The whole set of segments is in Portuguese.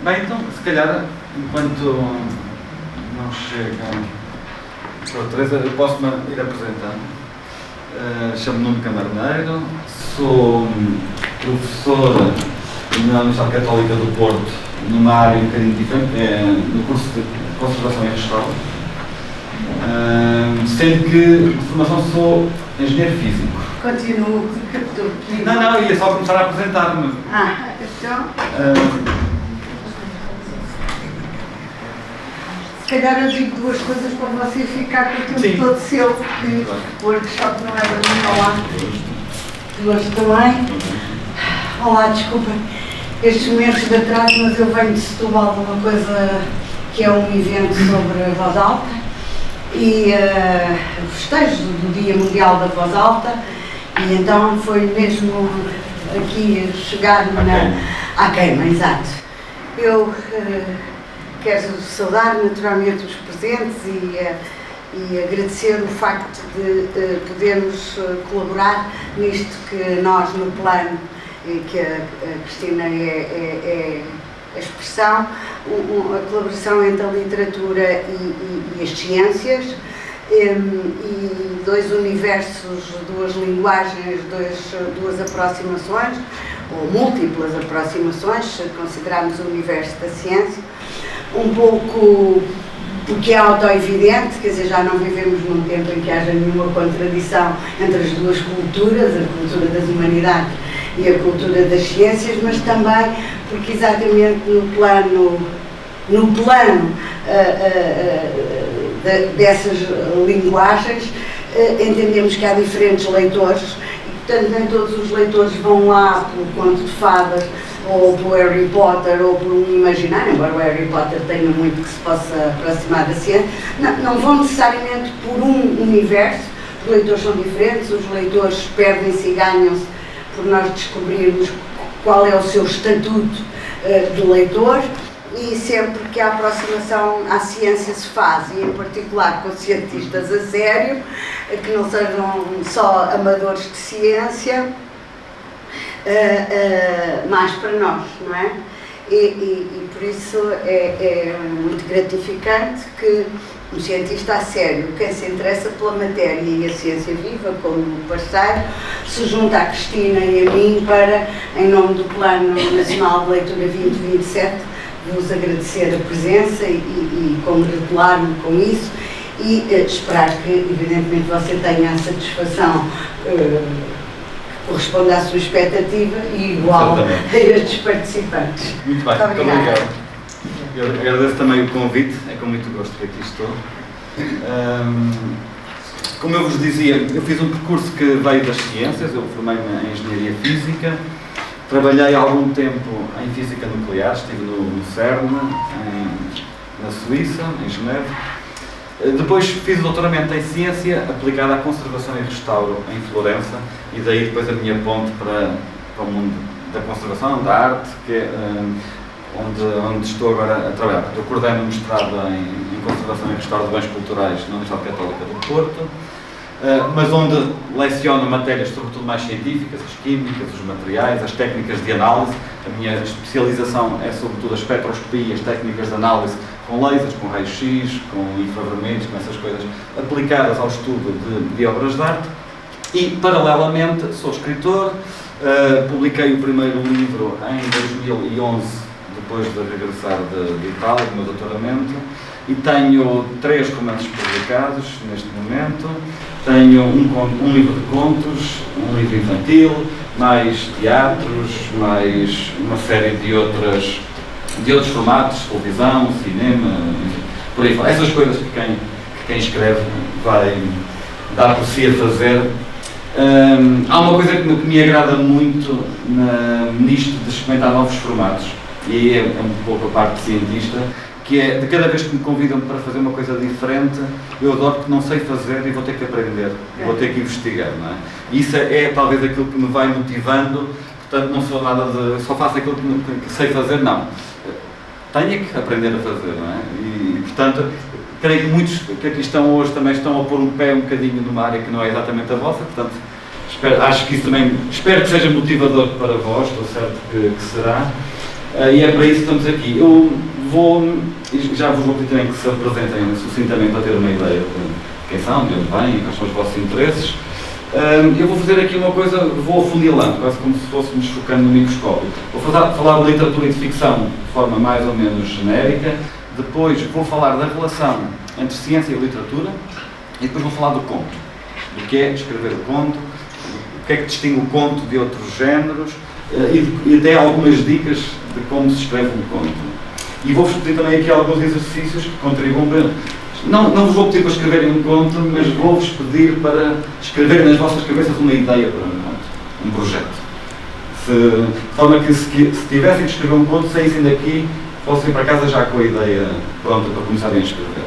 Bem, então, se calhar, enquanto não chega a Teresa, eu posso-me ir apresentando. Chamo-me Nuno Camarneiro, sou professor na Universidade Católica do Porto, numa área um bocadinho diferente, no curso de Conservação e Restauro, sendo que de formação sou engenheiro físico. Continuo. Não, ia só começar a apresentar-me. Então. Se calhar eu digo duas coisas para você ficar com o tempo todo seu, porque o workshop não é para mim. Olá. Duas também. Olá, desculpa estes momentos de atraso, mas eu venho de Setúbal de uma coisa que é um evento sobre a voz alta e festejo do Dia Mundial da Voz Alta, e então foi mesmo aqui chegar à queima, exato. Eu quero saudar naturalmente os presentes e agradecer o facto de podermos colaborar nisto que nós no plano, que a Cristina é a expressão, a colaboração entre a literatura e as ciências, e dois universos, duas linguagens, duas aproximações, ou múltiplas aproximações, se considerarmos o universo da ciência, um pouco porque é auto-evidente, quer dizer, já não vivemos num tempo em que haja nenhuma contradição entre as duas culturas, a cultura das humanidades e a cultura das ciências, mas também porque exatamente no plano dessas linguagens entendemos que há diferentes leitores e, portanto, nem todos os leitores vão lá pelo conto de fadas ou por Harry Potter ou por um imaginário, embora o Harry Potter tenha muito que se possa aproximar da ciência, não vão necessariamente por um universo. Os leitores são diferentes, os leitores perdem-se e ganham-se por nós descobrirmos qual é o seu estatuto de leitor, e sempre que a aproximação à ciência se faz, e em particular com cientistas a sério, que não sejam só amadores de ciência, mais para nós, não é? E por isso é muito gratificante que um cientista a sério, quem se interessa pela matéria e a ciência viva como parceiro, se junta à Cristina e a mim para, em nome do Plano Nacional de Leitura 2027, vos agradecer a presença e congratular-me com isso e esperar que, evidentemente, você tenha a satisfação corresponde à sua expectativa e igual a estes participantes. Muito bem, muito obrigado. Eu agradeço também o convite, é com muito gosto que aqui estou. Como eu vos dizia, eu fiz um percurso que veio das ciências, eu formei-me em Engenharia Física, trabalhei há algum tempo em Física Nuclear, estive no CERN, na Suíça, em Genebra. Depois fiz o doutoramento em Ciência aplicada à Conservação e Restauro em Florença, e daí depois a minha ponte para o mundo da conservação, da arte, que é onde estou agora a trabalhar. Eu coordeno um mestrado em Conservação e Restauro de Bens Culturais na Universidade Católica do Porto, mas onde leciono matérias sobretudo mais científicas, as químicas, os materiais, as técnicas de análise. A minha especialização é sobretudo a espectroscopia, as técnicas de análise com lasers, com raio-x, com infravermelhos, com essas coisas aplicadas ao estudo de obras de arte. E, paralelamente, sou escritor, publiquei o primeiro livro em 2011, depois de regressar de Itália, do meu doutoramento, e tenho 3 romances publicados neste momento. Tenho um livro de contos, um livro infantil, mais teatros, mais uma série de outros formatos, televisão, cinema, enfim, por aí fora. Essas coisas que quem escreve vai dar por si a fazer. Há uma coisa que me agrada muito nisto de experimentar novos formatos, e aí é um pouco a parte cientista, que é, de cada vez que me convidam para fazer uma coisa diferente, eu adoro que não sei fazer e vou ter que aprender, vou ter que investigar, não é? E isso é talvez aquilo que me vai motivando. Portanto, não sou nada de só faço aquilo que sei fazer, não. Tenho que aprender a fazer, não é? E portanto, creio que muitos que aqui estão hoje também estão a pôr um pé um bocadinho numa área que não é exatamente a vossa, portanto, acho que isso também, espero que seja motivador para vós, estou certo que será. E é para isso que estamos aqui. Eu já vos vou pedir também que se apresentem sucintamente para ter uma ideia de quem são, de onde vêm, quais são os vossos interesses. Eu vou fazer aqui uma coisa, vou afunilando, quase como se fôssemos focando no microscópio. Vou falar de literatura e de ficção de forma mais ou menos genérica, depois vou falar da relação entre ciência e literatura e depois vou falar do conto, do que é escrever o conto, o que é que distingue o conto de outros géneros e até algumas dicas de como se escreve um conto. E vou-vos pedir também aqui alguns exercícios que contribuam para... Não vos vou pedir para escreverem um conto, mas vou-vos pedir para escreverem nas vossas cabeças uma ideia para um conto, um projeto. De forma que se tivessem de escrever um conto, saíssem daqui, fossem para casa já com a ideia pronta para começarem a escrever.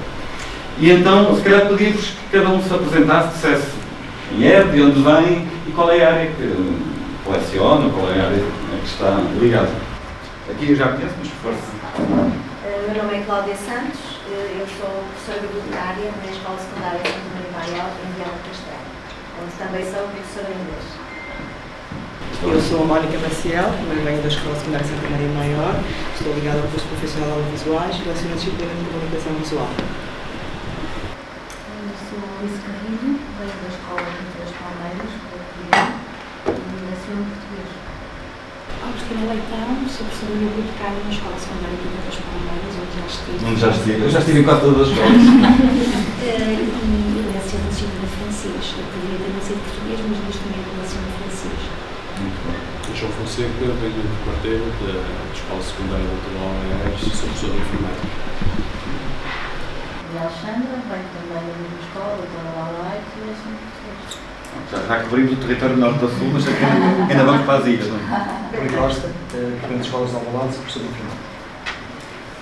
E então, se calhar pedia-vos que cada um se apresentasse, dissesse quem é, de onde vem e qual é a área que coleciona, qual é a área a que está ligado. Aqui eu já conheço, mas força. Meu nome é Cláudia Santos, eu sou professora bibliotecária na Escola Secundária Santa Maria Maior, em Viana do Castelo, onde também sou professora de inglês. Eu sou a Mónica Maciel, também venho da Escola Secundária Santa Maria Maior, estou ligada ao curso profissional de audiovisuais e leciono a disciplina de comunicação visual. Eu sou Luís Carrilho, venho da Escola de Palmeiras, e leciono português. Cristina Leitão, sou professora bibliotecária na Escola Secundária de das Palmeiras, onde já estive. Eu já estive em quase todas as escolas. E leciono disciplina de francês. Eu poderia ter nascido português, mas neste momento leciono francês. Muito bom. Eu sou Fonseca, venho do quarteiro da Escola Secundária de Oeiras, sou professor de informática. E a Alexandra, venho também da mesma escola, estou na Laurite e leciono português. Já cobrimos o território norte a sul, mas ainda vamos para as ilhas, não é? Rui Costa, diferentes escolas de Alvalade, professor do final.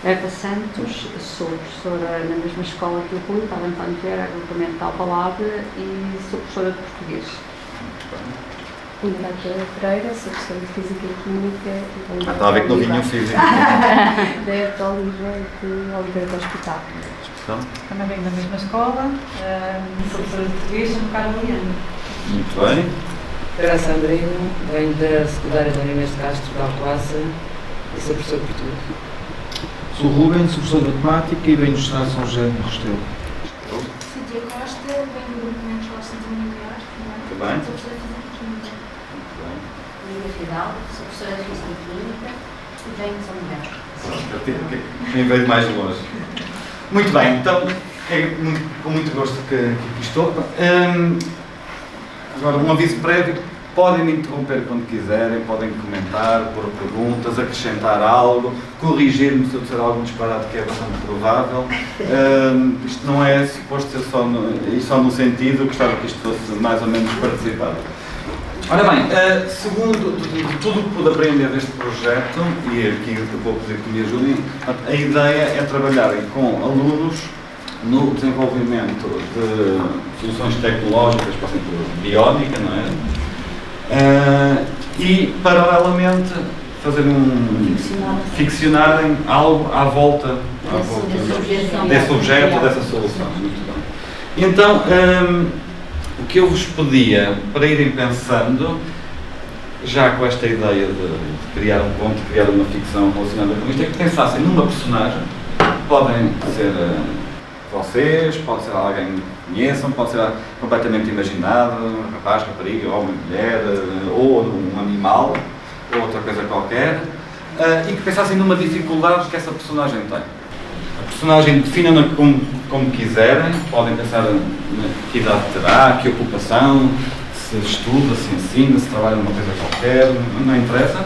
Eva Santos, sou professora na mesma escola que o Rui, para António Vieira, agrupamento de Alvalade, e sou professora de português. Unidade Pereira, sou professora de Física e Química. Está a ver que não vinha um físico. Da Herta Oliva de Oliveira do Hospital. Também venho da mesma escola, sou professora de português, sou Carlos Liano. Muito bem. Graça Andrino, venho da secundária da Inês de Castro, de Alcoaça, e sou professor de português. Sou Rubem, sou professor de matemática e venho do Estado de São José de Restelo. Cíntia Costa, venho do grupo na Escola Santa Maria Maior. Muito bem. Sou professora de Física e Química. Muito bem. Lívia Fidalgo, sou professora de Física e Química e venho de São Miguel. Quem veio mais longe. Muito bem, então é com muito gosto que aqui estou. Agora, um aviso prévio: podem me interromper quando quiserem, podem comentar, pôr perguntas, acrescentar algo, corrigir-me se eu disser algum disparate que é bastante provável. Isto não é suposto ser só no sentido, eu gostava que isto fosse mais ou menos participado. Ora bem, segundo tudo o que pude aprender deste projeto, e aqui eu vou pedir que me ajudem, a ideia é trabalharem com alunos no desenvolvimento de soluções tecnológicas, por exemplo, biónica, não é? E, paralelamente, fazerem ficcionarem algo à volta desse objeto, dessa solução. Muito bem. Então, o que eu vos pedia para irem pensando, já com esta ideia de criar um conto, criar uma ficção relacionada com isto, é que pensassem numa personagem. Podem ser vocês, pode ser alguém que conheçam, pode ser completamente imaginado, um rapaz, rapariga, homem, mulher, ou um animal, ou outra coisa qualquer, e que pensassem numa dificuldade que essa personagem tem. A personagem definam-na como quiserem, podem pensar que idade terá, que ocupação, se estuda, se ensina, se trabalha numa coisa qualquer, não interessa.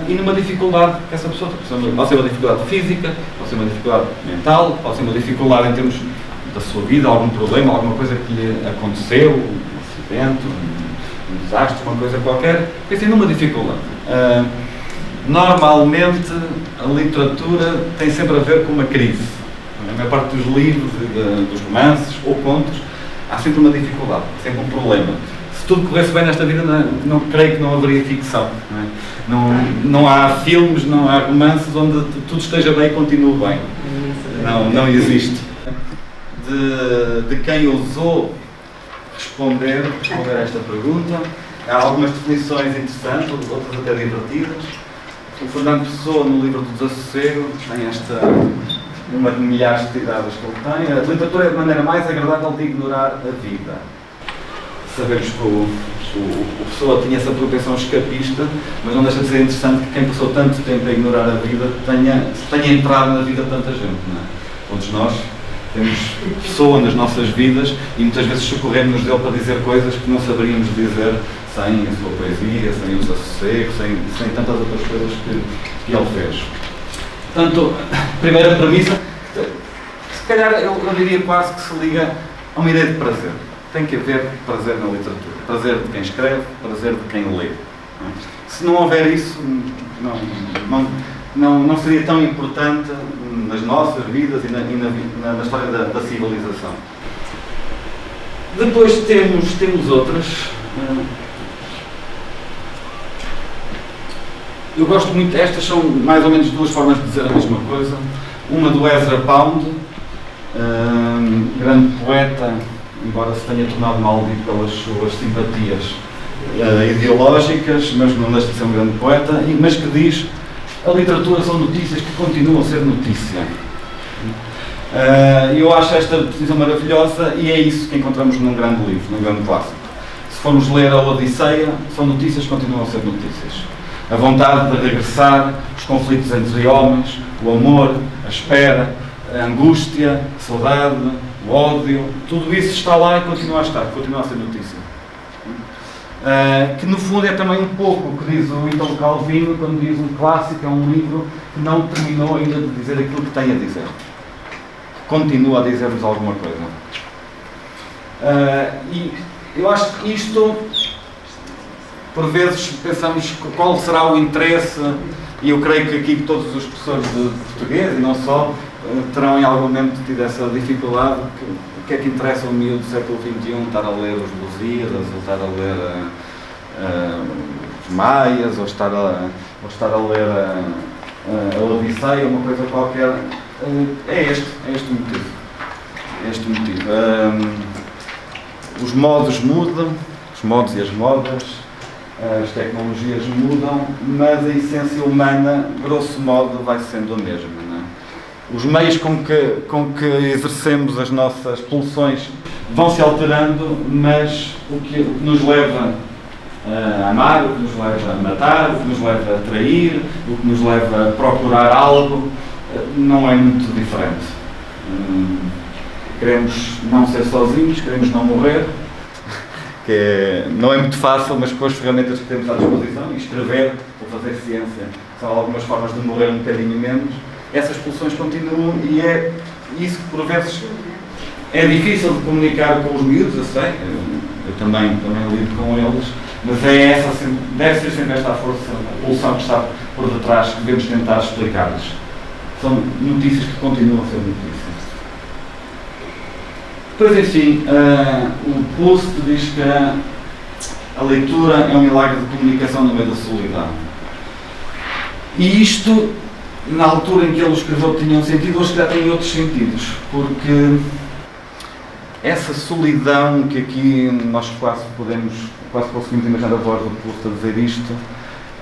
E numa dificuldade que essa pessoa tem. Pode ser uma dificuldade física, pode ser uma dificuldade mental, pode ser uma dificuldade em termos da sua vida, algum problema, alguma coisa que lhe aconteceu, um acidente, um desastre, uma coisa qualquer. Pensem numa dificuldade. Normalmente a literatura tem sempre a ver com uma crise. Na maior parte dos livros, dos romances ou contos, há sempre uma dificuldade, sempre um problema. Se tudo corresse bem nesta vida, não creio que não haveria ficção. Não há filmes, não há romances onde tudo esteja bem e continue bem. Não existe. De quem ousou responder a esta pergunta, há algumas definições interessantes, outras até divertidas. O Fernando Pessoa, no livro do Desassossego, tem uma de milhares de tiradas que ele tem. A literatura é a maneira mais agradável de ignorar a vida. Sabemos que o Pessoa tinha essa propensão escapista, mas não deixa de ser interessante que quem passou tanto tempo a ignorar a vida tenha entrado na vida de tanta gente, não é? Todos nós temos Pessoa nas nossas vidas e muitas vezes socorremos-nos dele para dizer coisas que não saberíamos dizer sem a sua poesia, sem o Desassossego, sem tantas outras coisas que ele fez. Portanto, primeira premissa, se calhar eu diria quase que se liga a uma ideia de prazer. Tem que haver prazer na literatura. Prazer de quem escreve, prazer de quem lê. Se não houver isso, não seria tão importante nas nossas vidas e na história da civilização. Depois temos outras. Eu gosto muito, estas são mais ou menos duas formas de dizer a mesma coisa. Uma do Ezra Pound, grande poeta, embora se tenha tornado maldito pelas suas simpatias ideológicas, mas não deixa de ser um grande poeta, mas que diz: a literatura são notícias que continuam a ser notícia. Eu acho esta definição maravilhosa e é isso que encontramos num grande livro, num grande clássico. Se formos ler a Odisseia, são notícias que continuam a ser notícias. A vontade de regressar, os conflitos entre homens, o amor, a espera, a angústia, a saudade, o ódio, tudo isso está lá e continua a estar, continua a ser notícia. Que no fundo é também um pouco o que diz o Italo Calvino quando diz um clássico é um livro que não terminou ainda de dizer aquilo que tem a dizer. Continua a dizer-nos alguma coisa. E eu acho que isto, por vezes pensamos qual será o interesse, e eu creio que aqui todos os professores de português, e não só, terão em algum momento tido essa dificuldade, o que é que interessa ao miúdo do século XXI estar a ler os Lusíadas, ou estar a ler os Maias, ou estar a ler a Odisseia, uma coisa qualquer. É este o motivo. É este o motivo. Os modos mudam, os modos e as modas, as tecnologias mudam, mas a essência humana, grosso modo, vai sendo a mesma. Não é? Os meios com que exercemos as nossas pulsões vão se alterando, mas o que nos leva a amar, o que nos leva a matar, o que nos leva a trair, o que nos leva a procurar algo, não é muito diferente. Queremos não ser sozinhos, queremos não morrer, não é muito fácil, mas com as ferramentas que temos à disposição, e escrever ou fazer ciência são algumas formas de morrer um bocadinho menos, essas pulsões continuam e é isso que por vezes é difícil de comunicar com os miúdos, eu sei, eu também lido com eles, mas deve ser sempre esta força, a pulsão que está por detrás que devemos tentar explicar-lhes. São notícias que continuam a ser notícias. Pois enfim, o Proust diz que a leitura é um milagre de comunicação no meio da solidão. E isto, na altura em que ele escreveu, tinha um sentido, hoje já tem outros sentidos, porque essa solidão que aqui nós quase conseguimos imaginar a voz do Proust a dizer isto,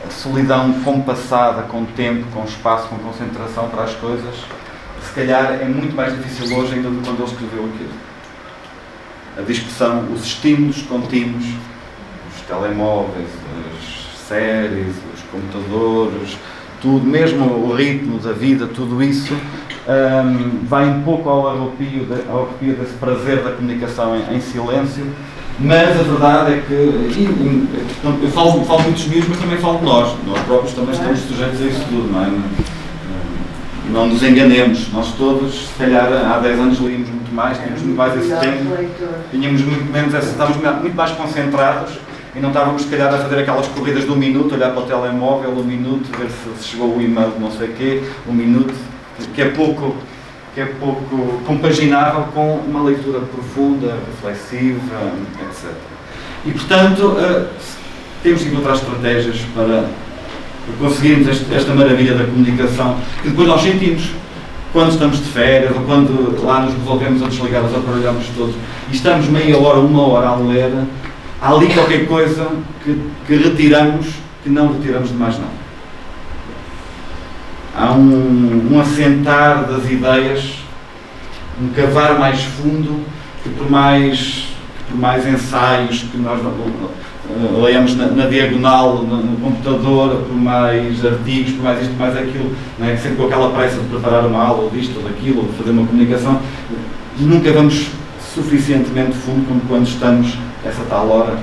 a solidão compassada com tempo, com espaço, com concentração para as coisas, se calhar é muito mais difícil hoje ainda do que quando ele escreveu aquilo. A dispersão, os estímulos contínuos, os telemóveis, as séries, os computadores, tudo, mesmo o ritmo da vida, tudo isso vai um pouco ao arrepio desse prazer da comunicação em silêncio, mas a verdade é que, eu falo muitos miúdos, mas também falo de nós próprios também estamos sujeitos a isso tudo, não é? Não nos enganemos, nós todos, se calhar há 10 anos líamos muito mais, tínhamos muito mais esse tempo, tínhamos muito menos, estávamos muito mais concentrados e não estávamos, se calhar, a fazer aquelas corridas de um minuto, olhar para o telemóvel, um minuto, ver se chegou o e-mail de não sei o quê, um minuto, que é pouco compaginável com uma leitura profunda, reflexiva, etc. E, portanto, temos que encontrar estratégias para conseguirmos esta maravilha da comunicação, que depois nós sentimos quando estamos de férias, ou quando lá nos resolvemos a desligar os aparelhos todos, e estamos meia hora, uma hora a ler, há ali qualquer coisa que retiramos, que não retiramos de mais nada. há um assentar das ideias, um cavar mais fundo, que por mais ensaios que nós leamos na diagonal, no computador, por mais artigos, por mais isto, mais aquilo, não é? Sempre com aquela pressa de preparar uma aula, ou disto, ou daquilo, ou de fazer uma comunicação, nunca vamos suficientemente fundo como quando estamos essa tal hora,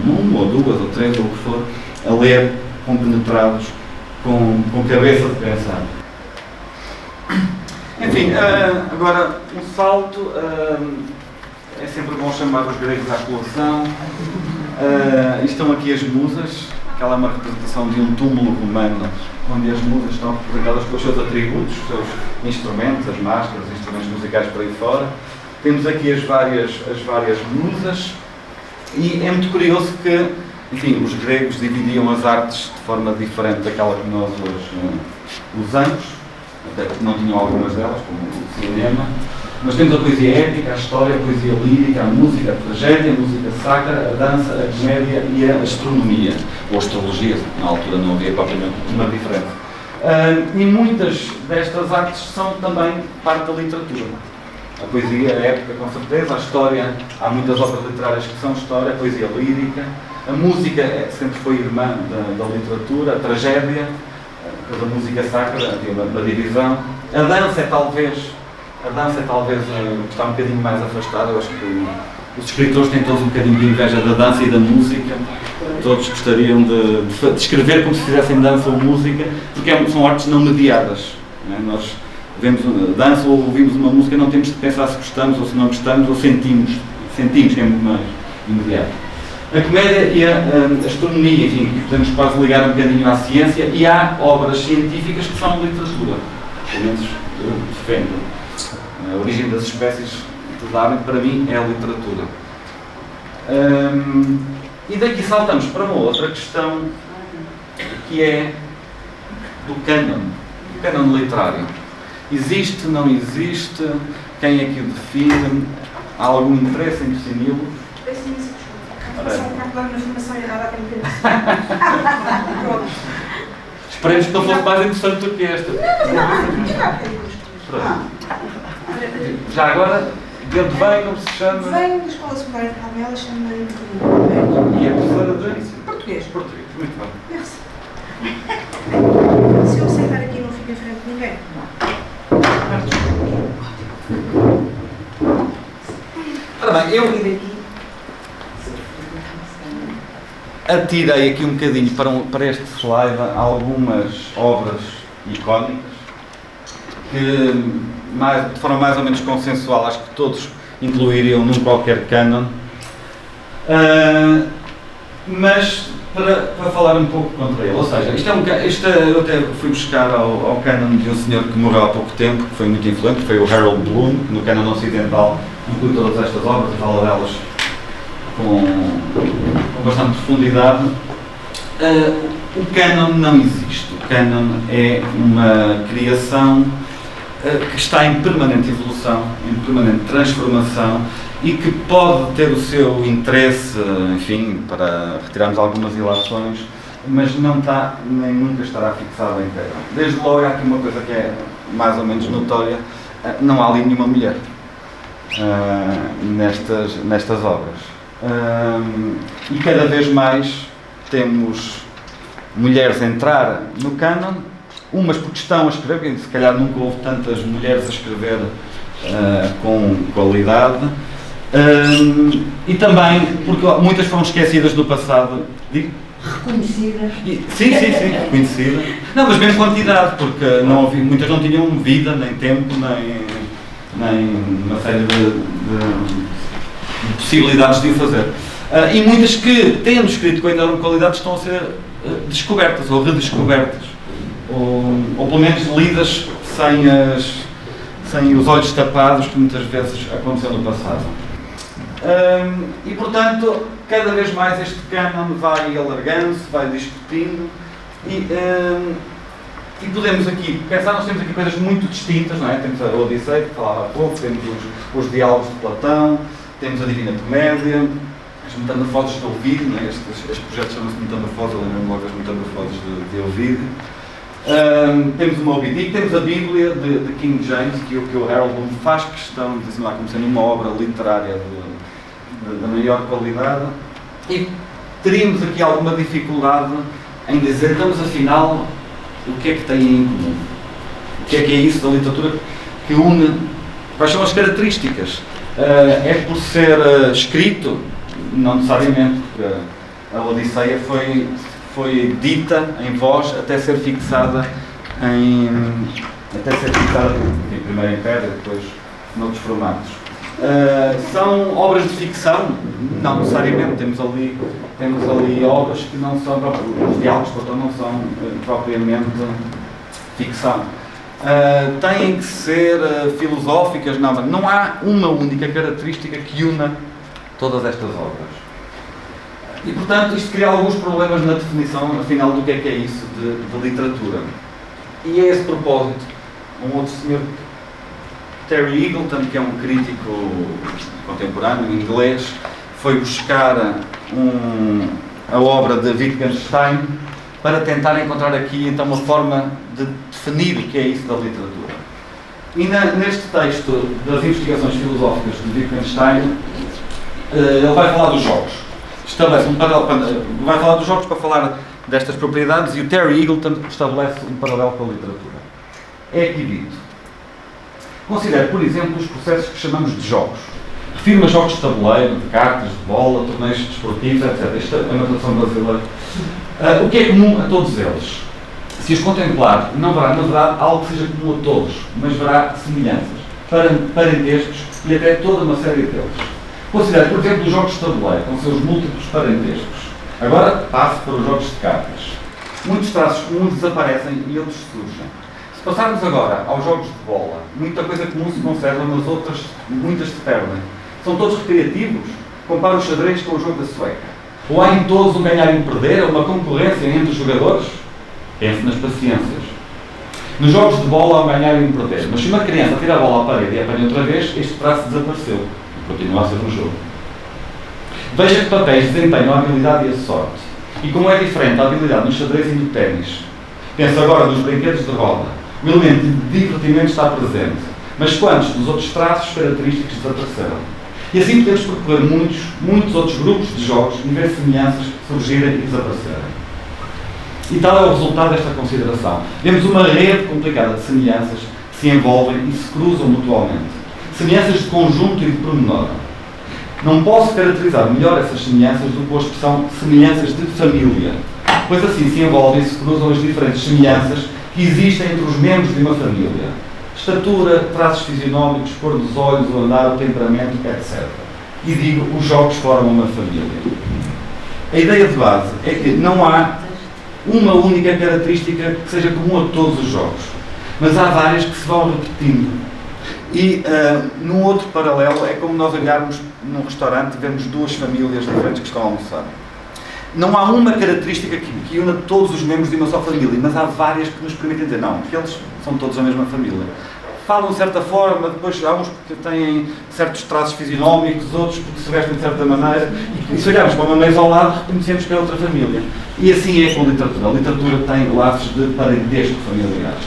uma, ou duas, ou três, ou o que for, a ler, compenetrados, com cabeça de pensar. Enfim, agora um salto, é sempre bom chamar os gregos à colação. Estão aqui as musas, aquela é uma representação de um túmulo romano, onde as musas estão representadas com os seus atributos, os seus instrumentos, as máscaras, os instrumentos musicais por aí fora. Temos aqui as várias musas, e é muito curioso que, enfim, os gregos dividiam as artes de forma diferente daquela que nós hoje usamos, até porque não tinham algumas delas, como o cinema. Nós temos a poesia épica, a história, a poesia lírica, a música, a tragédia, a música sacra, a dança, a comédia e a astronomia, ou astrologia. Na altura não havia propriamente uma diferença. E muitas destas artes são também parte da literatura. A poesia épica, com certeza, a história, há muitas obras literárias que são história, a poesia lírica, a música sempre foi irmã da literatura, a tragédia, da música sacra, havia uma divisão. A dança é talvez está um bocadinho mais afastada. Eu acho que os escritores têm todos um bocadinho de inveja da dança e da música. Todos gostariam de escrever como se fizessem dança ou música, porque são artes não mediadas, não é? Nós vemos dança ou ouvimos uma música, não temos de pensar se gostamos ou se não gostamos, ou sentimos que é muito mais imediato. A comédia e a astronomia, enfim, que podemos quase ligar um bocadinho à ciência, e há obras científicas que são literatura, pelo menos eu defendo. A origem das espécies de Darwin, para mim, é a literatura. E daqui saltamos para uma outra questão, que é do cânon literário. Existe, não existe? Quem é que o define? Há algum interesse em defini-lo? Peço imensa desculpa. Só para dar uma informação errada há tempo. Pronto. Esperemos que não fosse mais interessante do que esta. Já agora, de onde vem, como se chama? Venho da Escola Secundária de Palmela, chamo-me Roberto. E a professora de? Português. Português, muito bem. Merci. Se eu sentar aqui não fico em frente de ninguém. Ora bem, eu atirei aqui um bocadinho para este slide algumas obras icónicas que, de forma mais ou menos consensual, acho que todos incluiriam num qualquer cânon, mas para falar um pouco contra ele. Ou seja, eu até fui buscar ao cânon de um senhor que morreu há pouco tempo, que foi muito influente, que foi o Harold Bloom, que no cânon ocidental inclui todas estas obras e fala delas com bastante profundidade. O cânon não existe. O cânon é uma criação que está em permanente evolução, em permanente transformação, e que pode ter o seu interesse, enfim, para retirarmos algumas ilações, mas não está, nem nunca estará fixado inteiro. Desde logo, há aqui uma coisa que é mais ou menos notória: não há ali nenhuma mulher nestas obras. E cada vez mais temos mulheres a entrar no cânon, umas porque estão a escrever, porque se calhar nunca houve tantas mulheres a escrever com qualidade, e também porque muitas foram esquecidas do passado. Reconhecidas. Sim, reconhecidas. Não, mas mesmo quantidade, porque muitas não tinham vida, nem tempo, nem uma série de possibilidades de o fazer. E muitas que, tendo escrito com enorme qualidade, estão a ser descobertas ou redescobertas, ou pelo menos lidas sem os olhos tapados, que muitas vezes aconteceu no passado. E portanto, cada vez mais este cânon vai alargando-se, vai discutindo, e podemos aqui pensar, nós temos aqui coisas muito distintas, não é? Temos a Odisseia, que falava há pouco, temos os diálogos de Platão, temos a Divina Comédia, as metamorfoses de Ovídio, não é? Este projeto chama-se Metamorfose, eu lembro-me logo das metamorfoses de Ovídio. Temos o Moby Dick, temos a Bíblia de King James, que o Harold Bloom faz questão de assinalar como sendo uma obra literária da maior qualidade. E teríamos aqui alguma dificuldade em dizer, então, mas afinal, o que é que tem em comum? O que é isso da literatura que une? Quais são as características? É por ser escrito? Não necessariamente, porque a Odisseia foi dita em voz até ser fixada primeiro em pedra, depois noutros formatos. São obras de ficção? Não necessariamente. Temos ali obras que não são, os diálogos, portanto, não são propriamente ficção. Têm que ser filosóficas? Não há uma única característica que una todas estas obras. E, portanto, isto cria alguns problemas na definição, afinal, do que é isso de literatura. E a esse propósito, um outro senhor, Terry Eagleton, que é um crítico contemporâneo inglês, foi buscar a obra de Wittgenstein para tentar encontrar aqui, então, uma forma de definir o que é isso da literatura. E neste texto das investigações filosóficas de Wittgenstein, ele vai falar dos jogos. Estabelece vai falar dos jogos para falar destas propriedades, e o Terry Eagleton estabelece um paralelo com a literatura. É aqui dito: considere, por exemplo, os processos que chamamos de jogos. Refiro-me a jogos de tabuleiro, de cartas, de bola, torneios desportivos, etc. Esta é uma tradução brasileira. O que é comum a todos eles? Se os contemplar, não verá, na verdade, algo que seja comum a todos, mas verá semelhanças, parentescos e até toda uma série deles. Considere, por exemplo, os jogos de tabuleiro, com seus múltiplos parentescos. Agora passo para os jogos de cartas. Muitos traços comuns desaparecem e outros surgem. Se passarmos agora aos jogos de bola, muita coisa comum se conserva, mas outras, muitas se perdem. São todos recreativos? Compara o xadrez com o jogo da sueca. Ou há em todos um ganhar e um perder, uma concorrência entre os jogadores? Pense nas paciências. Nos jogos de bola há um ganhar e um perder, mas se uma criança tira a bola à parede e apanha outra vez, este traço desapareceu. Continua a ser um jogo. Veja que papéis desempenham a habilidade e a sorte. E como é diferente a habilidade no xadrez e no ténis. Pensa agora nos brinquedos de roda. O elemento de divertimento está presente. Mas quantos dos outros traços característicos desapareceram? E assim podemos percorrer muitos outros grupos de jogos e ver semelhanças surgirem e desaparecerem. E tal é o resultado desta consideração. Vemos uma rede complicada de semelhanças que se envolvem e se cruzam mutualmente. Semelhanças de conjunto e de pormenor. Não posso caracterizar melhor essas semelhanças do que a expressão semelhanças de família, pois assim se envolvem e se cruzam as diferentes semelhanças que existem entre os membros de uma família. Estatura, traços fisionómicos, cor dos olhos, o andar, o temperamento, etc. E digo, os jogos formam uma família. A ideia de base é que não há uma única característica que seja comum a todos os jogos, mas há várias que se vão repetindo. E num outro paralelo é como nós olharmos num restaurante e vemos duas famílias diferentes que estão a almoçar. Não há uma característica que una todos os membros de uma só família, mas há várias que nos permitem dizer, não, que eles são todos a mesma família. Falam de certa forma, depois há uns que têm certos traços fisionómicos, outros porque se vestem de certa maneira, e se olharmos para uma mesa ao lado, reconhecemos que é outra família. E assim é com a literatura. A literatura tem laços de parentesco familiares.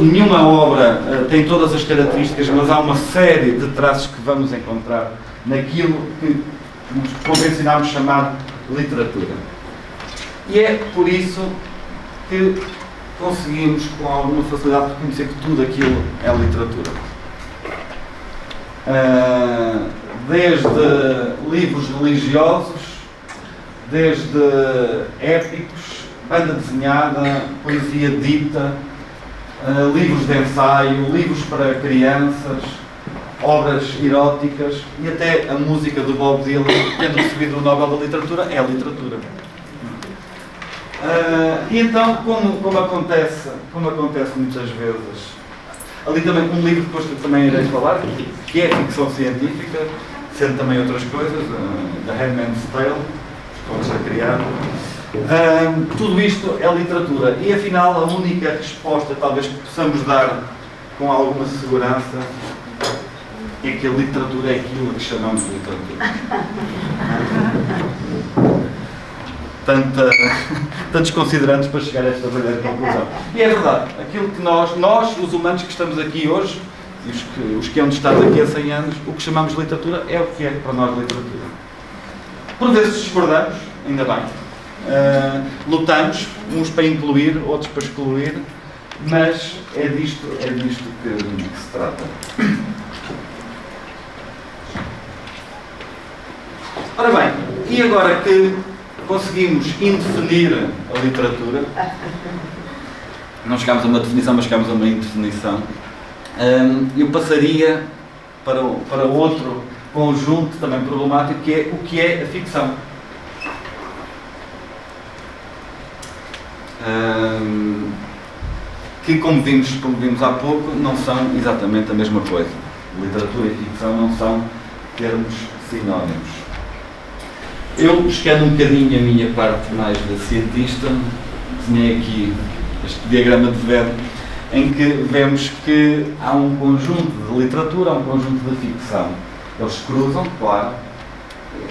Nenhuma obra tem todas as características, mas há uma série de traços que vamos encontrar naquilo que nos convencionamos chamar literatura. E é por isso que conseguimos com alguma facilidade reconhecer que tudo aquilo é literatura. Desde livros religiosos, desde épicos, banda desenhada, poesia dita, livros de ensaio, livros para crianças, obras eróticas e até a música do Bob Dylan, tendo recebido o Nobel da Literatura, é a literatura. E então, como acontece muitas vezes, ali também um livro depois que também irei falar, que é ficção científica, sendo também outras coisas, The Handmaid's Tale, como ser criado. Tudo isto é literatura e afinal a única resposta talvez que possamos dar com alguma segurança é que a literatura é aquilo que chamamos de literatura. tantos considerantes para chegar a esta brilhante conclusão. E é verdade, aquilo que nós, os humanos que estamos aqui hoje, e os que hão de estar daqui a 100 anos, o que chamamos de literatura é o que é para nós literatura. Por vezes discordamos, ainda bem. Lutamos, uns para incluir, outros para excluir, mas é disto que se trata. Ora bem, e agora que conseguimos indefinir a literatura, não chegámos a uma definição, mas chegámos a uma indefinição, eu passaria para outro conjunto também problemático, que é o que é a ficção. Que, como vimos há pouco, não são exatamente a mesma coisa. Literatura e ficção não são termos sinónimos. Eu, buscando um bocadinho a minha parte mais de cientista, desenhei aqui este diagrama de Venn, em que vemos que há um conjunto de literatura, há um conjunto de ficção. Eles se cruzam, claro.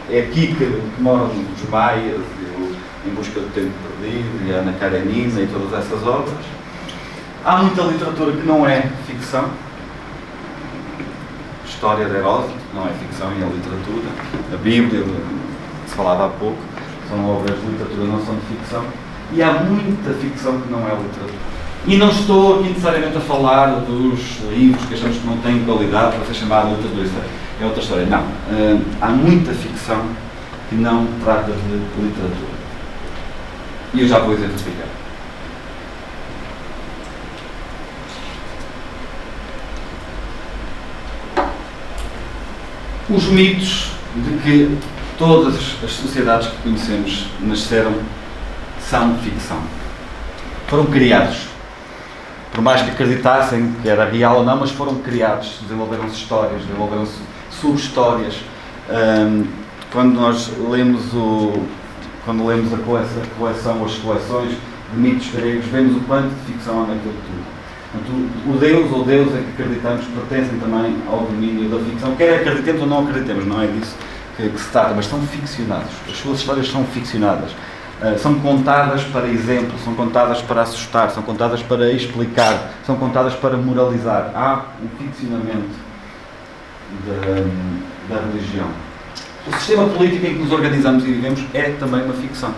É aqui que moram os Maias, Em Busca do Tempo Perdido, e a Ana Karenina e todas essas obras. Há muita literatura que não é ficção. História de Heródoto não é ficção, é literatura. A Bíblia, que se falava há pouco, são obras de literatura, não são de ficção. E há muita ficção que não é literatura. E não estou aqui necessariamente a falar dos livros que achamos que não têm qualidade para ser chamado de literatura. Isso é outra história. Não. Há muita ficção que não trata de literatura. E eu já vou exemplificar. Os mitos de que todas as sociedades que conhecemos nasceram são ficção. Foram criados. Por mais que acreditassem que era real ou não, mas foram criados. Desenvolveram-se histórias, desenvolveram-se sub-histórias. Quando nós lemos a coleção, as coleções de mitos gregos, vemos o quanto de ficção há naquilo tudo. Portanto, o Deus ou Deus é que acreditamos pertencem também ao domínio da ficção. Quer acreditemos ou não acreditemos, não é disso que se trata, mas são ficcionados. As suas histórias são ficcionadas. São contadas para exemplo, são contadas para assustar, são contadas para explicar, são contadas para moralizar. Há um ficcionamento da religião. O sistema político em que nos organizamos e vivemos é também uma ficção.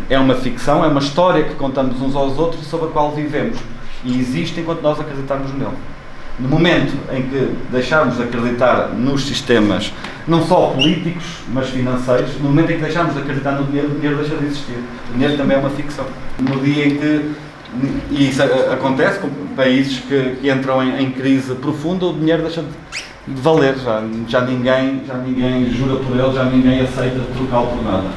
É uma ficção, é uma história que contamos uns aos outros e sobre a qual vivemos. E existe enquanto nós acreditarmos nele. No momento em que deixarmos de acreditar nos sistemas, não só políticos, mas financeiros, no momento em que deixarmos de acreditar no dinheiro, o dinheiro deixa de existir. O dinheiro também é uma ficção. No dia em que, e isso acontece com países que entram em crise profunda, o dinheiro deixa de valer. Já ninguém jura por ele, já ninguém aceita trocá-lo por nada.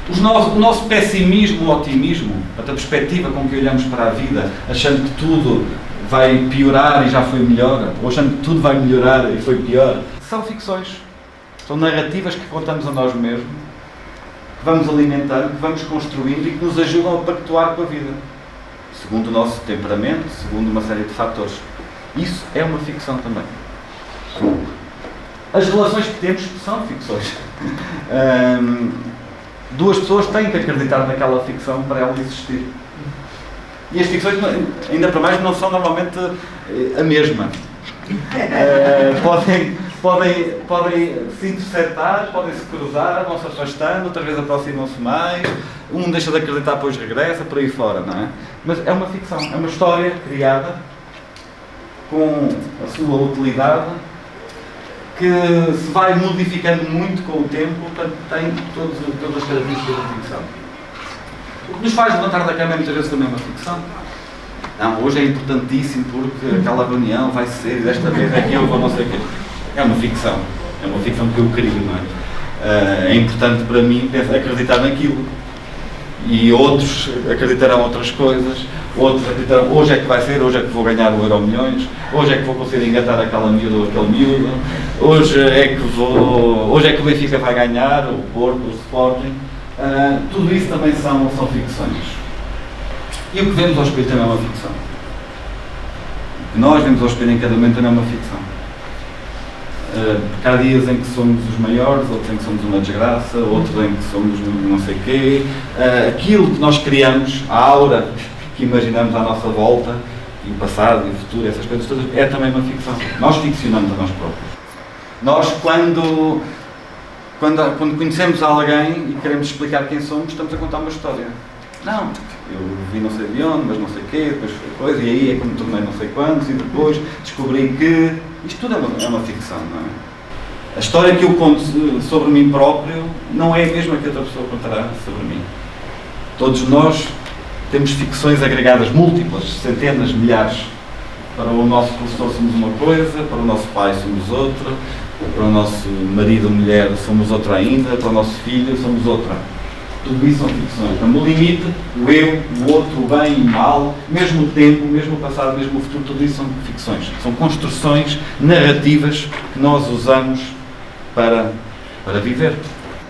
O nosso pessimismo ou otimismo, a perspectiva com que olhamos para a vida, achando que tudo vai piorar e já foi melhor, ou achando que tudo vai melhorar e foi pior, são ficções. São narrativas que contamos a nós mesmos, que vamos alimentando, que vamos construindo e que nos ajudam a pactuar com a vida, segundo o nosso temperamento, segundo uma série de fatores. Isso é uma ficção também. As relações que temos são ficções. Duas pessoas têm que acreditar naquela ficção para ela existir. E as ficções, ainda para mais, não são normalmente a mesma. Podem se interceptar, podem se cruzar, vão se afastando, outras vezes aproximam-se mais, um deixa de acreditar, depois regressa, por aí fora, não é? Mas é uma ficção, é uma história criada com a sua utilidade, que se vai modificando muito com o tempo, portanto tem todas as características da ficção. O que nos faz levantar da cama muitas vezes também é uma ficção. Não, hoje é importantíssimo porque aquela reunião vai ser, desta vez é que eu vou não sei o quê. É uma ficção que eu crio, não é? É importante para mim acreditar naquilo. E outros acreditarão outras coisas, outros acreditarão, hoje é que vai ser, hoje é que vou ganhar o Euro Milhões, hoje é que vou conseguir engatar aquela miúda ou aquele miúdo, hoje é que o Benfica vai ganhar, o Porto, o Sporting. Tudo isso também são ficções. E o que vemos ao espelho também é uma ficção. O que nós vemos ao espelho em cada momento também é uma ficção. Porque há dias em que somos os maiores, outros em que somos uma desgraça, outros em que somos não sei quê. Aquilo que nós criamos, a aura que imaginamos à nossa volta, e o passado e o futuro, essas coisas todas, é também uma ficção. Nós ficcionamos a nós próprios. Nós, quando conhecemos alguém e queremos explicar quem somos, estamos a contar uma história. Não, eu vi não sei de onde, mas não sei o quê, depois foi coisa, e aí é que me tornei não sei quantos, e depois descobri que... Isto tudo é uma ficção, não é? A história que eu conto sobre mim próprio não é a mesma que outra pessoa contará sobre mim. Todos nós temos ficções agregadas múltiplas, centenas, milhares. Para o nosso professor somos uma coisa, para o nosso pai somos outra, para o nosso marido ou mulher somos outra ainda, para o nosso filho somos outra. Tudo isso são ficções. No limite, o eu, o outro, o bem e o mal, mesmo o tempo, mesmo o passado, mesmo o futuro, tudo isso são ficções. São construções narrativas que nós usamos para viver.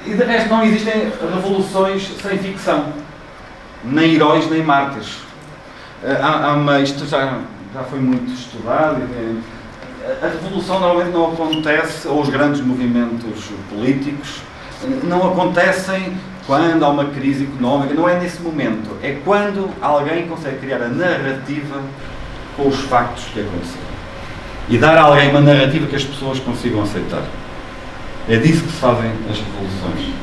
E de resto não existem revoluções sem ficção. Nem heróis, nem mártires. Isto já foi muito estudado. A revolução normalmente não acontece, ou os grandes movimentos políticos, não acontecem quando há uma crise económica, não é nesse momento. É quando alguém consegue criar a narrativa com os factos que aconteceram. E dar a alguém uma narrativa que as pessoas consigam aceitar. É disso que se fazem as revoluções.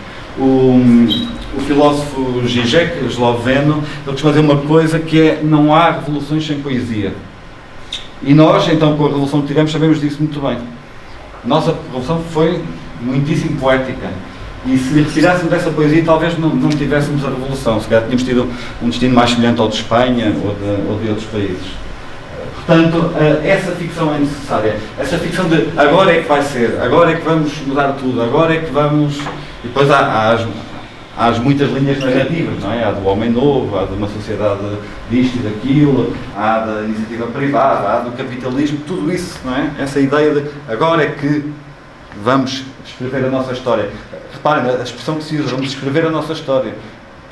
O filósofo Zizek, esloveno, ele costuma dizer uma coisa que é: não há revoluções sem poesia. E nós, então, com a revolução que tivemos, sabemos disso muito bem. A nossa revolução foi muitíssimo poética. E se retirássemos dessa poesia, talvez não tivéssemos a revolução. Se calhar tínhamos tido um destino mais semelhante ao de Espanha ou de outros países. Portanto, essa ficção é necessária. Essa ficção de agora é que vai ser, agora é que vamos mudar tudo, agora é que vamos... E depois há as muitas linhas narrativas, não é? Há do homem novo, há de uma sociedade disto e daquilo, há da iniciativa privada, há do capitalismo, tudo isso, não é? Essa ideia de agora é que vamos escrever a nossa história. Reparem, a expressão que se usa, vamos escrever a nossa história,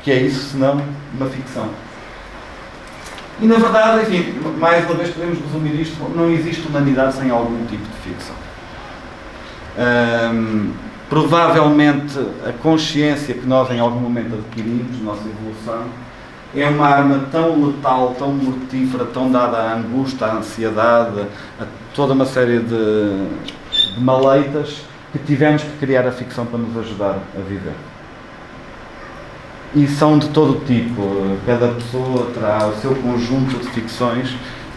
que é isso senão uma ficção. E na verdade, enfim, mais uma vez podemos resumir isto: não existe humanidade sem algum tipo de ficção. Provavelmente a consciência que nós em algum momento adquirimos, nossa evolução, é uma arma tão letal, tão mortífera, tão dada à angústia, à ansiedade, a toda uma série de maleitas, que tivemos que criar a ficção para nos ajudar a viver. E são de todo o tipo. Cada pessoa terá o seu conjunto de ficções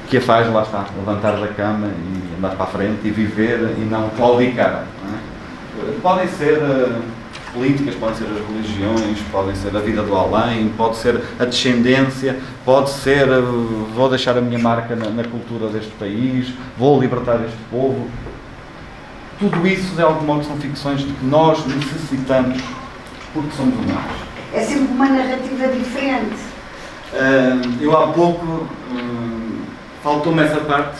que a faz, lá está, levantar da cama e andar para a frente e viver e não claudicar. Não é? Podem ser políticas, podem ser as religiões, podem ser a vida do além, pode ser a descendência, pode ser vou deixar a minha marca na cultura deste país, vou libertar este povo. Tudo isso, de algum modo, são ficções de que nós necessitamos porque somos humanos. É sempre uma narrativa diferente. Eu há pouco faltou-me essa parte,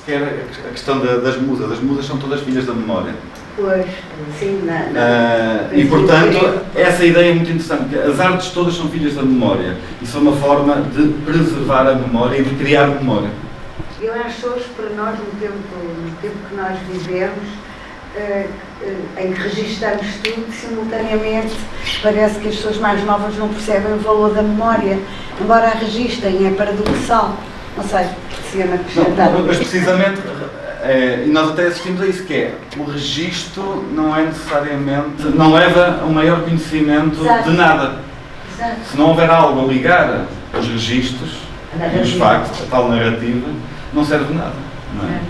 que era a questão das musas. As musas são todas filhas da memória. Pois, sim, e portanto, essa ideia é muito interessante, porque as artes todas são filhas da memória e são uma forma de preservar a memória e de criar memória. Eu acho hoje, para nós, no tempo que nós vivemos, em que registramos tudo, simultaneamente parece que as pessoas mais novas não percebem o valor da memória, embora a registrem, é paradoxal. Não sei se é acrescentar. Mas precisamente, e nós até assistimos a isso, que é, o registro não é necessariamente, não leva a um maior conhecimento de nada. Exato. Se não houver algo a ligar os registros, os factos, a tal narrativa, não serve de nada. Não é?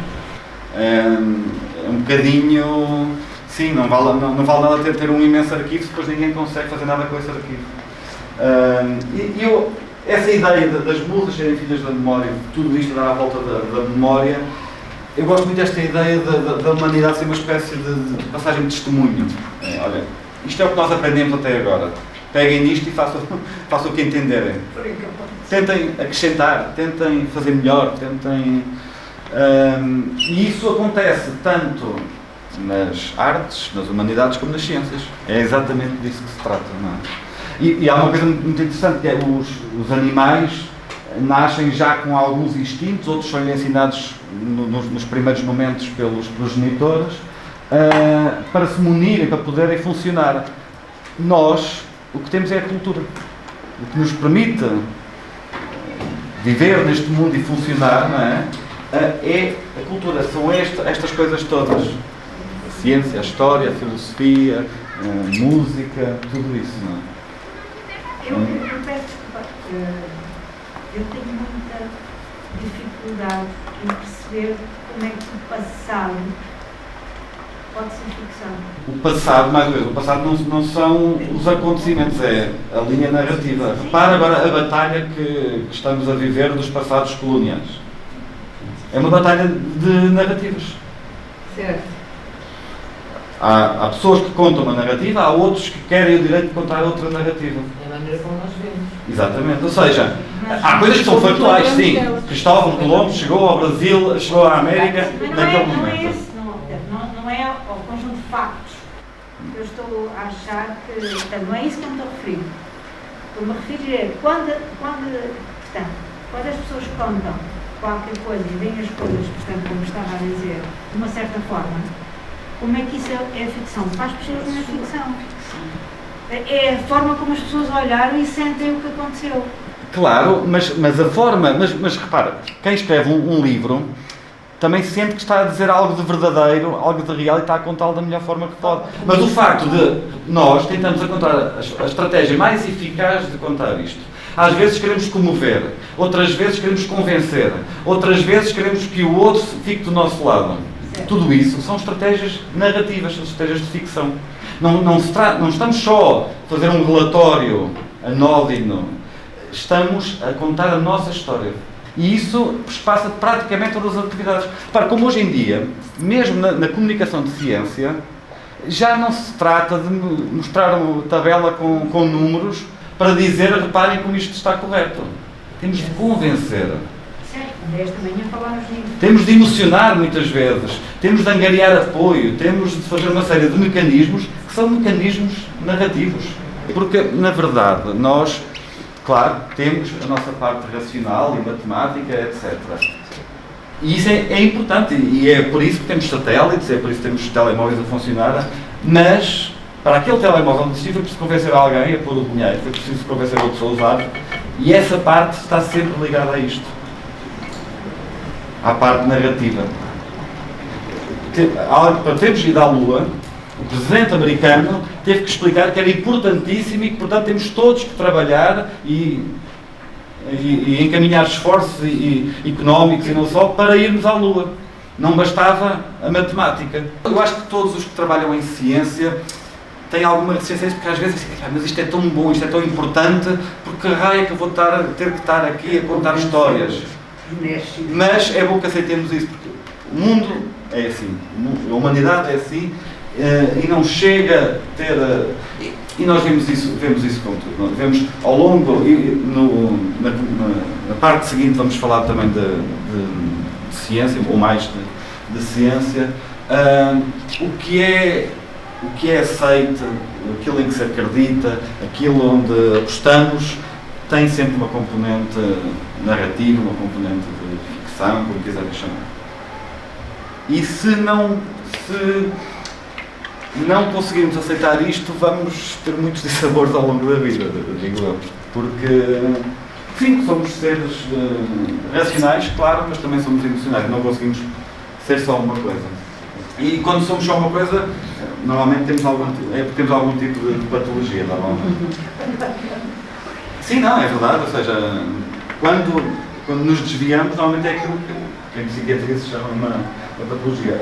É um bocadinho, sim, não vale nada ter um imenso arquivo se depois ninguém consegue fazer nada com esse arquivo. Essa ideia das musas serem filhas da memória, tudo isto dar à volta da memória, eu gosto muito desta ideia da humanidade ser uma espécie de passagem de testemunho. Olha, isto é o que nós aprendemos até agora. Peguem nisto e façam o que entenderem. Tentem acrescentar, tentem fazer melhor, tentem... e isso acontece tanto nas artes, nas humanidades, como nas ciências. É exatamente disso que se trata, não é? E há uma coisa muito interessante, que é os animais nascem já com alguns instintos, outros são ensinados nos primeiros momentos pelos progenitores, para se munirem, para poderem funcionar. Nós, o que temos é a cultura. O que nos permite viver neste mundo e funcionar, não é? É a cultura. São estas coisas todas. A ciência, a história, a filosofia, a música, tudo isso, não é? Eu peço desculpa. Eu tenho muita dificuldade em perceber como é que o passado pode ser ficção. O passado, mais uma vez, o passado não são os acontecimentos, é a linha narrativa. Repara agora a batalha que estamos a viver dos passados coloniais. É uma batalha de narrativas. Certo. Há pessoas que contam uma narrativa, há outros que querem o direito de contar outra narrativa. É a maneira como nós vemos. Exatamente. Ou seja, há coisas que são factuais, sim. Cristóvão Colombo chegou ao Brasil, chegou à América naquele momento. Não é ao conjunto de factos. Eu estou a achar que não é isso que eu me estou a referir. O que me refiro é quando as pessoas contam qualquer coisa e veem as coisas, portanto, como estava a dizer, de uma certa forma, como é que isso é ficção? Para as pessoas não é ficção. É a forma como as pessoas olharam e sentem o que aconteceu. Claro, mas a forma... Mas repara, quem escreve um livro também sente que está a dizer algo de verdadeiro, algo de real e está a contá-lo da melhor forma que pode. Mas o facto de nós tentamos encontrar a estratégia mais eficaz de contar isto. Às vezes queremos comover, outras vezes queremos convencer, outras vezes queremos que o outro fique do nosso lado. Tudo isso são estratégias narrativas, são estratégias de ficção. Não estamos só a fazer um relatório anódino, estamos a contar a nossa história. E isso passa praticamente todas as atividades. Repara, como hoje em dia, mesmo na comunicação de ciência, já não se trata de mostrar uma tabela com números para dizer, reparem como isto está correto. Temos de convencer. Esta manhã falámos nisso. Temos de emocionar muitas vezes, temos de angariar apoio, temos de fazer uma série de mecanismos que são mecanismos narrativos. Porque, na verdade, nós, claro, temos a nossa parte racional e matemática, etc. E isso é importante, e é por isso que temos satélites, é por isso que temos telemóveis a funcionar, mas para aquele telemóvel foi preciso convencer alguém a pôr o dinheiro, foi preciso convencer outros a usar, e essa parte está sempre ligada a isto. À parte narrativa. Para termos ido à Lua, o presidente americano teve que explicar que era importantíssimo e que, portanto, temos todos que trabalhar e encaminhar esforços económicos e não só para irmos à Lua. Não bastava a matemática. Eu acho que todos os que trabalham em ciência têm alguma resistência, porque às vezes dizem, mas isto é tão bom, isto é tão importante, porque raio é que eu vou ter que estar aqui a contar histórias. Mas é bom que aceitemos isso, porque o mundo é assim, a humanidade é assim, e não chega a ter... E nós vemos isso com tudo. Nós vemos ao longo, na parte seguinte vamos falar também de ciência, ou mais de ciência, o que é aceito, aquilo em que se acredita, aquilo onde apostamos, tem sempre uma componente narrativa, uma componente de ficção, como quiserem chamar. E se não conseguirmos aceitar isto, vamos ter muitos dissabores ao longo da vida, digo eu. Porque, sim, somos seres racionais, claro, mas também somos emocionais. Não conseguimos ser só uma coisa. E quando somos só uma coisa, normalmente temos algum tipo de patologia, normalmente. Sim, não, é verdade, ou seja, quando nos desviamos, normalmente é aquilo que em psiquiatria se chama uma patologia.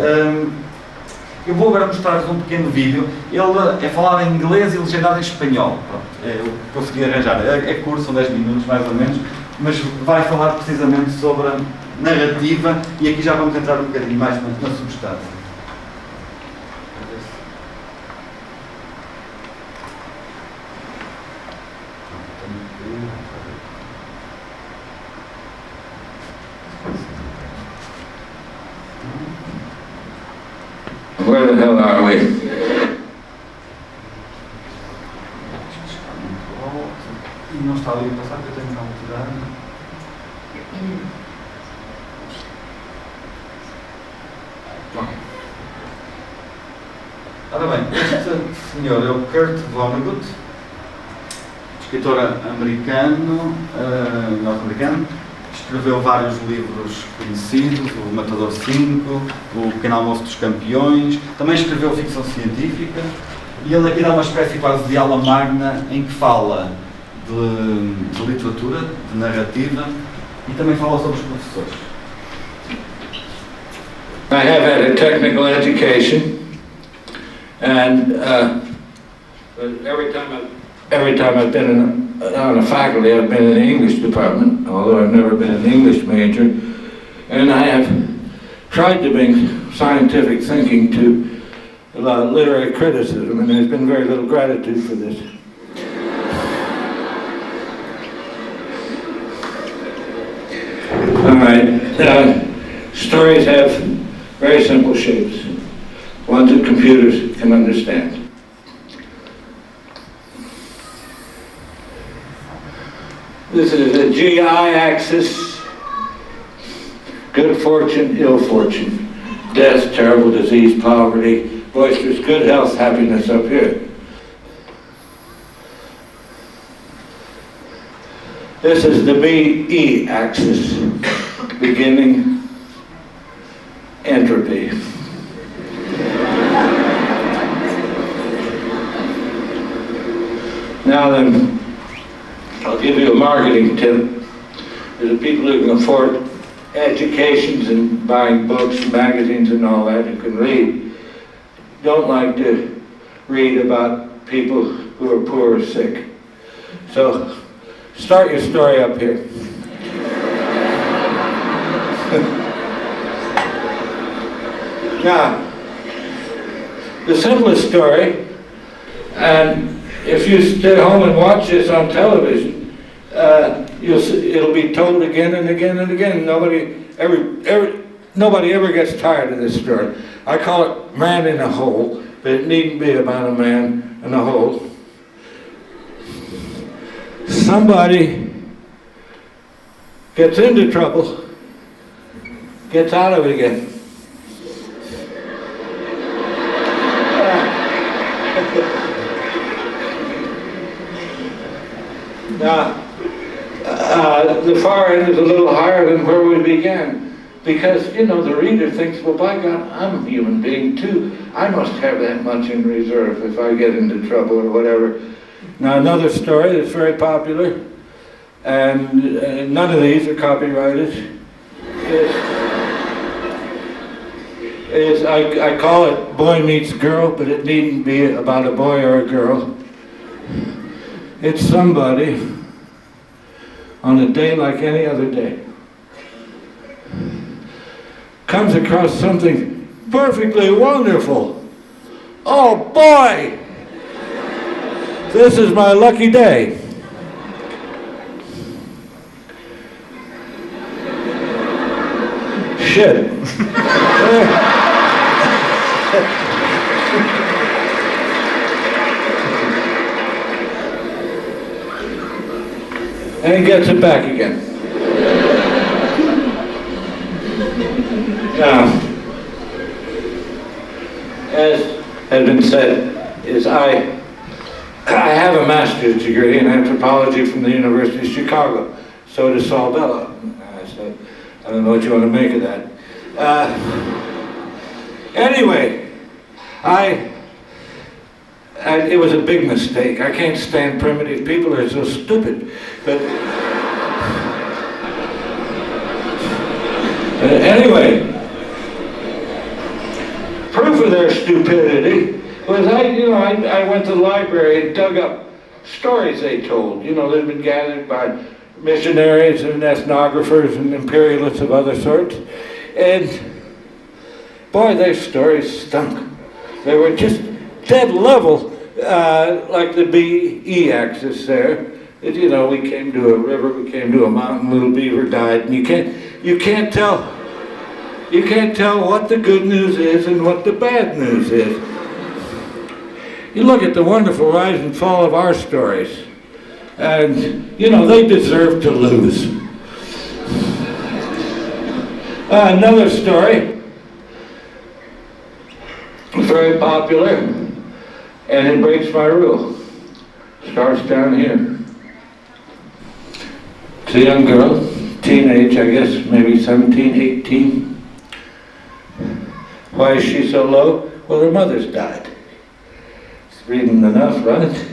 Eu vou agora mostrar-vos um pequeno vídeo. Ele é falado em inglês e legendado em espanhol. Pronto, eu consegui arranjar. É curto, são 10 minutos mais ou menos, mas vai falar precisamente sobre a narrativa e aqui já vamos entrar um bocadinho mais na substância. Where the hell are we? E não está ali a passar, porque eu tenho que tirar. Ora bem, este senhor é o Kurt Vonnegut, escritor norte-americano, escreveu vários livros conhecidos, o Matador 5, o Pequeno Almoço dos Campeões, também escreveu ficção científica, e ele aqui dá uma espécie quase de aula magna em que fala de literatura, de narrativa, e também fala sobre os professores. I have had a technical education, and every time I've been on a faculty, I've been in the English department, although I've never been an English major, and I have tried to bring scientific thinking to literary criticism, and there's been very little gratitude for this. All right, stories have very simple shapes, ones that computers can understand. This is a GI axis, good fortune, ill fortune, death, terrible disease, poverty, boisterous good health, happiness up here. This is the BE axis, beginning, entropy. Now then, I'll give you a marketing tip. There's the people who can afford educations and buying books, magazines and all that, who can read, don't like to read about people who are poor or sick. So, start your story up here. Now, the simplest story, and if you stay home and watch this on television, it'll be told again and again and again. Nobody ever gets tired of this story. I call it Man in a Hole, but it needn't be about a man in a hole. Somebody gets into trouble, gets out of it again. Now, the far end is a little higher than where we began, because, you know, the reader thinks, well, by God, I'm a human being too. I must have that much in reserve if I get into trouble or whatever. Now, another story that's very popular, and none of these are copyrighted, I call it Boy Meets Girl, but it needn't be about a boy or a girl. It's somebody on a day like any other day comes across something perfectly wonderful. Oh boy! This is my lucky day. Shit. And gets it back again. Now, as has been said, is I have a master's degree in anthropology from the University of Chicago. So does Saul Bellow. I said, I don't know what you want to make of that. Anyway, it was a big mistake. I can't stand primitive people, they're so stupid. But anyway, proof of their stupidity was I went to the library and dug up stories they told, that had been gathered by missionaries and ethnographers and imperialists of other sorts. And boy, their stories stunk. They were just dead level, like the BE axis there. We came to a river, we came to a mountain, little beaver died, and you can't tell what the good news is and what the bad news is. You look at the wonderful rise and fall of our stories, and they deserve to lose. Another story, very popular. And it breaks my rule. Starts down here. It's a young girl, teenage, I guess, maybe 17, 18. Why is she so low? Well, her mother's died. It's reading enough, right?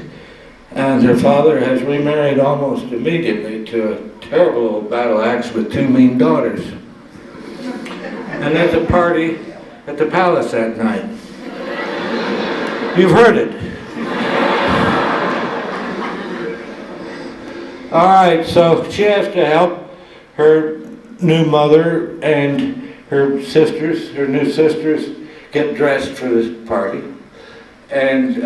And her father has remarried almost immediately to a terrible old battle axe with 2 mean daughters. And there's a party at the palace that night. You've heard it. All right, so she has to help her new mother and her sisters, her new sisters, get dressed for this party. And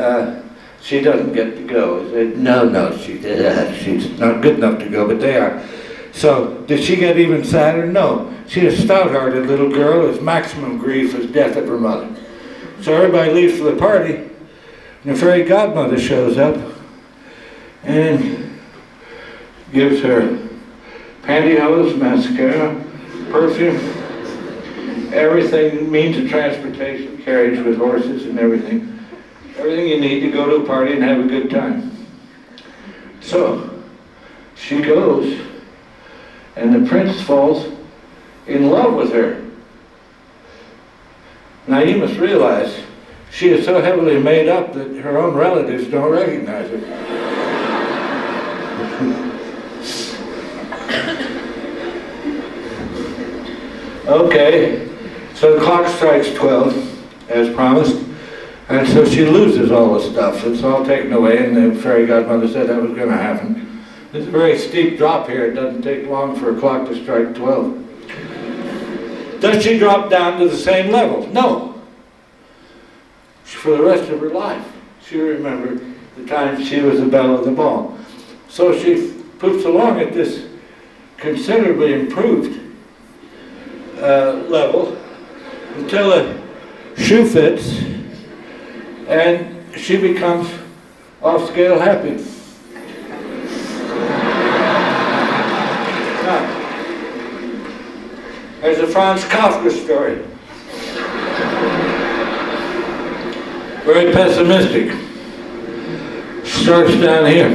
she doesn't get to go. I said, no, she's not good enough to go, but they are. So, did she get even sadder? No. She's a stout-hearted little girl whose maximum grief is death of her mother. So everybody leaves for the party, and the fairy godmother shows up and gives her pantyhose, mascara, perfume, everything, means of transportation, carriage with horses and everything. Everything you need to go to a party and have a good time. So, she goes, and the prince falls in love with her. Now you must realize, she is so heavily made up that her own relatives don't recognize her. Okay, so the clock strikes 12, as promised. And so she loses all the stuff. It's all taken away, and the fairy godmother said that was going to happen. It's a very steep drop here. It doesn't take long for a clock to strike 12. Does she drop down to the same level? No. For the rest of her life, she remembered the time she was the belle of the ball. So she poops along at this considerably improved level until a shoe fits, and she becomes off-scale happy. Now, there's a Franz Kafka story. Very pessimistic. Starts down here.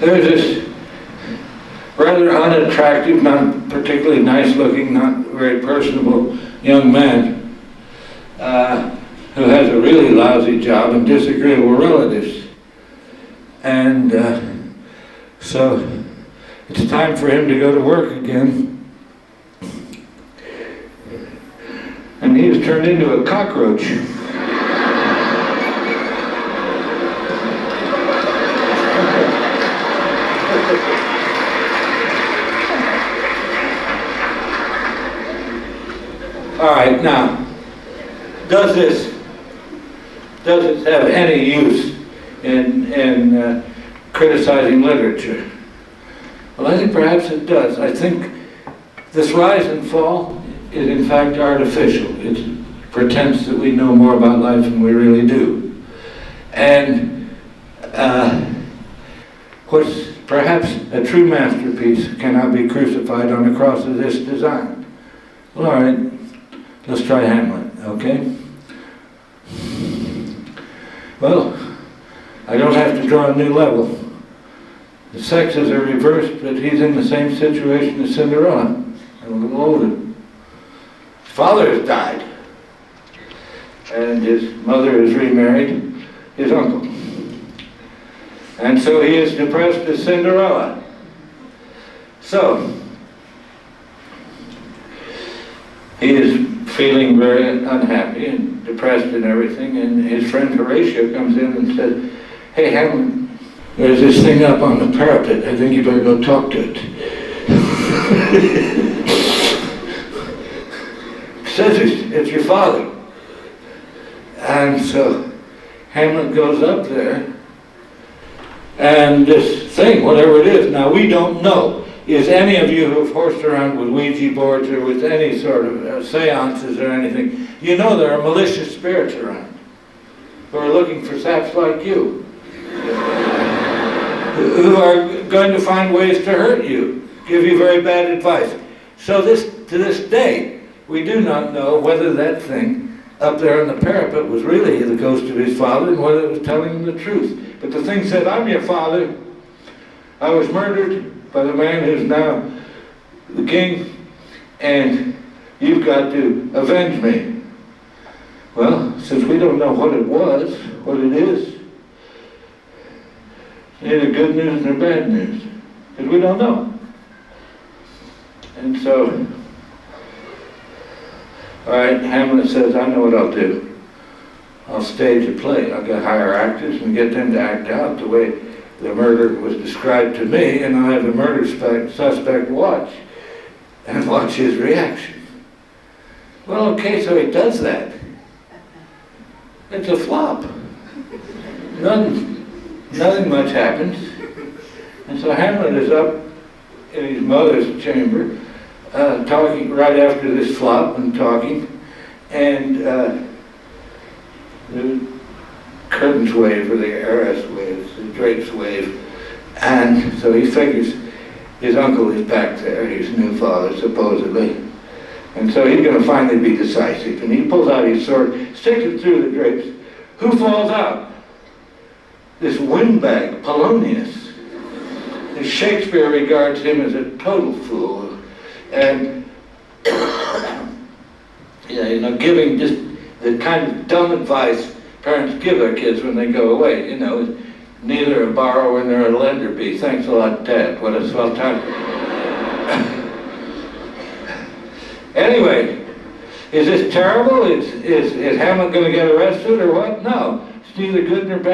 There's this rather unattractive, not particularly nice-looking, not very personable young man who has a really lousy job and disagreeable relatives. And so it's time for him to go to work again. And he is turned into a cockroach. All right, now, does this have any use in criticizing literature? Well, I think perhaps it does. I think this rise and fall is in fact artificial. It pretends that we know more about life than we really do. And what's perhaps a true masterpiece cannot be crucified on the cross of this design. Well, all right, let's try Hamlet, okay? Well, I don't have to draw a new level. The sexes are reversed, but he's in the same situation as Cinderella, and a little older. His father has died, and his mother has remarried his uncle. And so he is depressed as Cinderella. So, he is feeling very unhappy and depressed and everything, and his friend Horatio comes in and says, "Hey, Hamlet, there's this thing up on the parapet. I think you better go talk to it." Says it's your father. And so Hamlet goes up there, and this thing, whatever it is, now we don't know. Is any of you who've horsed around with Ouija boards or with any sort of seances or anything, you know there are malicious spirits around who are looking for saps like you, who are going to find ways to hurt you, give you very bad advice. So to this day, we do not know whether that thing up there on the parapet was really the ghost of his father and whether it was telling him the truth. But the thing said, I'm your father. I was murdered by the man who's now the king, and you've got to avenge me. Well, since we don't know what it was, what it is, it's neither good news nor bad news, because we don't know. And so, all right, Hamlet says, I know what I'll do. I'll stage a play. I'll get hire actors and get them to act out the way the murder was described to me, and I'll have the murder suspect watch his reaction. Well, okay, so he does that. It's a flop. Nothing much happens. And so Hamlet is up in his mother's chamber, talking right after this flop and talking, and the curtains wave, or the arras waves, the drapes wave, and so he figures his uncle is back there, his new father supposedly, and so he's going to finally be decisive, and he pulls out his sword, sticks it through the drapes. Who falls out? This windbag, Polonius. Shakespeare regards him as a total fool, and giving just the kind of dumb advice parents give their kids when they go away. Neither a borrower nor a lender be. Thanks a lot, Dad. What a swell time. Anyway, is this terrible? Is Hamlet going to get arrested or what? No, it's neither good nor bad.